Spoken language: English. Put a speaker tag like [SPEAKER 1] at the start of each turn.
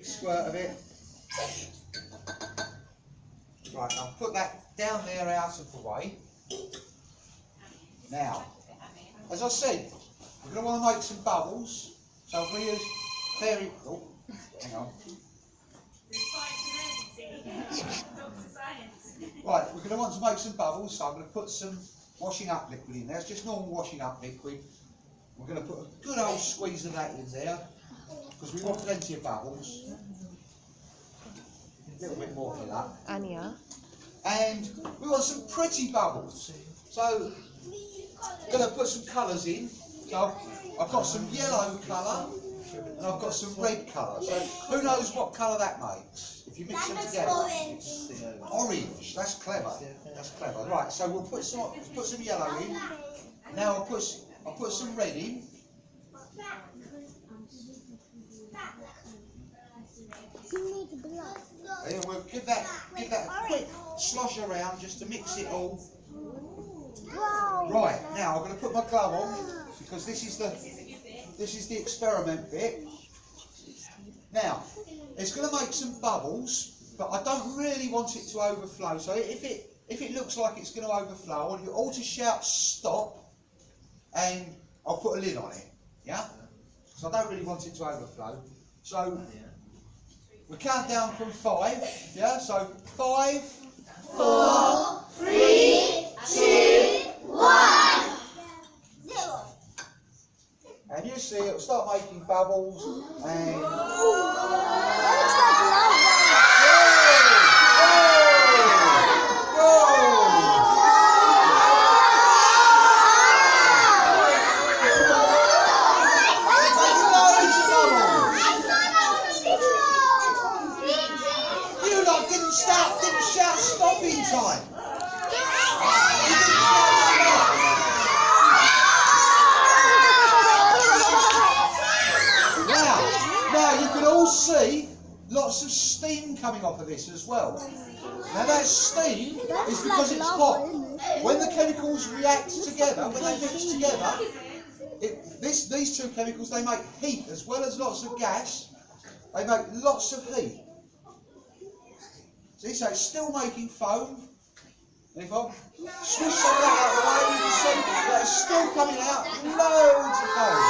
[SPEAKER 1] squirt of it. Right, I'll put that down there out of the way. Now, as I said, we're going to want to make some bubbles. So if we use fairy... Oh, hang on. Right, we're going to want to make some bubbles, so I'm going to put some washing up liquid in there. It's just normal washing up liquid. We're going to put a good old squeeze of that in there, because we want plenty of bubbles. A little bit more for that.
[SPEAKER 2] Anya.
[SPEAKER 1] And we want some pretty bubbles. So, I'm going to put some colours in. So, I've got some yellow colour, and I've got some red colour. So, who knows what colour that makes? If you mix them together. Orange. That's clever. That's clever. Right. So we'll put some yellow in. Now I'll put some red in. And we'll give that a quick slosh around just to mix it all. Right. Now I'm going to put my glove on because this is the experiment bit. Now, it's going to make some bubbles, but I don't really want it to overflow. So if it looks like it's going to overflow, I want you all to shout stop, and I'll put a lid on it. Yeah? So I don't really want it to overflow. So we count down from 5. Yeah? So 5, 4, 3, 2, 1. And you see it'll start making bubbles and... You lot didn't shout stop in time. Now you can all see lots of steam coming off of this as well. Now that steam is because it's hot. When the chemicals react together, when they mix together, these two chemicals, they make heat as well as lots of gas. They make lots of heat. See, so it's still making foam. And if I swish some of that out of the way, you can see that it's still coming out loads of foam.